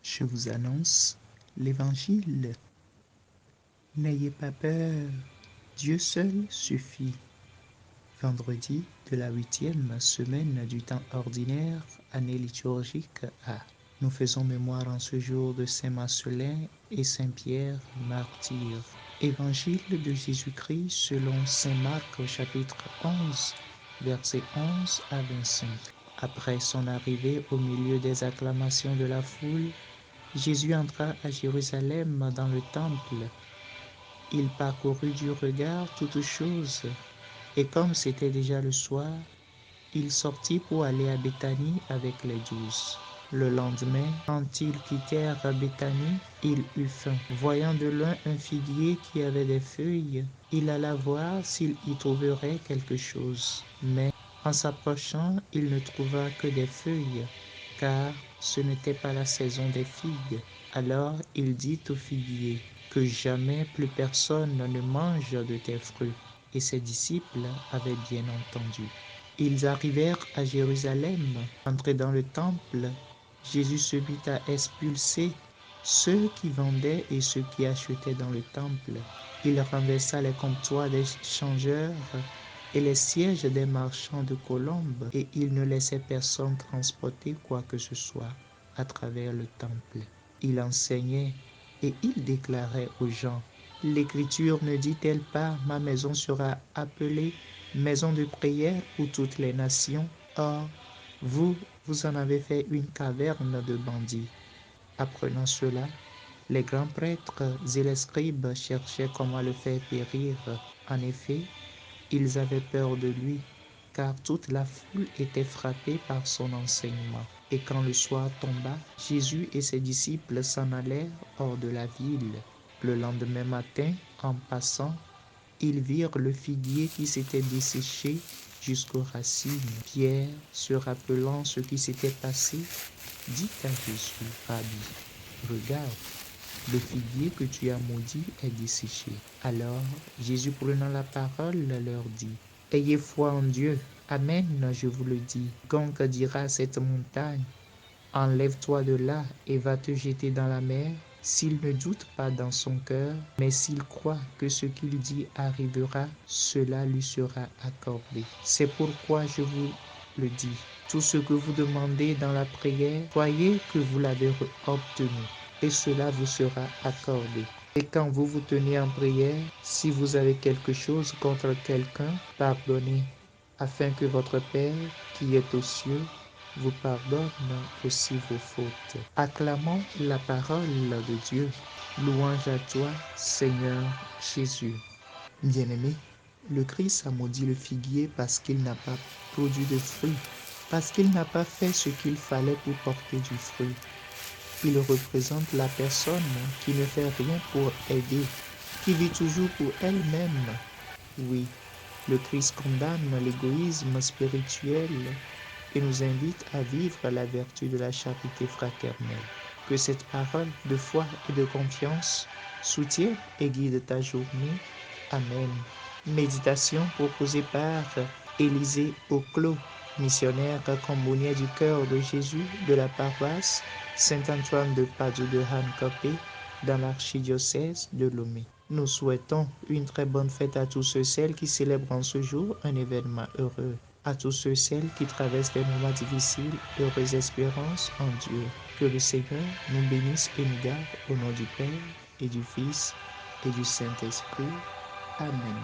Je vous annonce l'Évangile. N'ayez pas peur, Dieu seul suffit. Vendredi de la 8e semaine du temps ordinaire, année liturgique A. Nous faisons mémoire en ce jour de Saint Marcellin et Saint Pierre, martyrs. Évangile de Jésus-Christ selon Saint Marc au chapitre 11, versets 11 à 25. Après son arrivée au milieu des acclamations de la foule, Jésus entra à Jérusalem dans le temple. Il parcourut du regard toutes choses, et comme c'était déjà le soir, il sortit pour aller à Béthanie avec les 12. Le lendemain, quand ils quittèrent Béthanie, il eut faim. Voyant de loin un figuier qui avait des feuilles, il alla voir s'il y trouverait quelque chose. Mais en s'approchant, il ne trouva que des feuilles, car ce n'était pas la saison des figues. Alors il dit au figuier, « Que jamais plus personne ne mange de tes fruits. » Et ses disciples avaient bien entendu. Ils arrivèrent à Jérusalem. Entrés dans le temple, Jésus se mit à expulser ceux qui vendaient et ceux qui achetaient dans le temple. Il renversa les comptoirs des changeurs et les sièges des marchands de colombes, et il ne laissait personne transporter quoi que ce soit à travers le temple. Il enseignait et il déclarait aux gens, « L'Écriture ne dit-elle pas, ma maison sera appelée maison de prière pour toutes les nations? Or, vous en avez fait une caverne de bandits. » Apprenant cela, les grands prêtres et les scribes cherchaient comment le faire périr. En effet, ils avaient peur de lui, car toute la foule était frappée par son enseignement. Et quand le soir tomba, Jésus et ses disciples s'en allèrent hors de la ville. Le lendemain matin, en passant, ils virent le figuier qui s'était desséché jusqu'aux racines. Pierre, se rappelant ce qui s'était passé, dit à Jésus, « Rabbi, regarde, le figuier que tu as maudit est desséché. » Alors Jésus, prenant la parole, leur dit, « Ayez foi en Dieu. Amen, je vous le dis. Quiconque dira à cette montagne, enlève-toi de là et va te jeter dans la mer, s'il ne doute pas dans son cœur, mais s'il croit que ce qu'il dit arrivera, cela lui sera accordé. C'est pourquoi je vous le dis. Tout ce que vous demandez dans la prière, croyez que vous l'avez obtenu, et cela vous sera accordé. Et quand vous vous tenez en prière, si vous avez quelque chose contre quelqu'un, pardonnez, afin que votre Père, qui est aux cieux, vous pardonne aussi vos fautes. Acclamons la parole de Dieu. Louange à toi, Seigneur Jésus. Bien-aimé, le Christ a maudit le figuier parce qu'il n'a pas produit de fruits, parce qu'il n'a pas fait ce qu'il fallait pour porter du fruit. Il représente la personne qui ne fait rien pour aider, qui vit toujours pour elle-même. Oui, le Christ condamne l'égoïsme spirituel et nous invite à vivre la vertu de la charité fraternelle. Que cette parole de foi et de confiance soutienne et guide ta journée. Amen. Méditation proposée par Élisée Oclos, missionnaire cambonien du cœur de Jésus de la paroisse Saint-Antoine de Padoue de Han-Copé dans l'archidiocèse de Lomé. Nous souhaitons une très bonne fête à tous ceux et celles qui célèbrent en ce jour un événement heureux. À tous ceux et celles qui traversent des moments difficiles, heureuse espérance en Dieu. Que le Seigneur nous bénisse et nous garde au nom du Père et du Fils et du Saint-Esprit. Amen.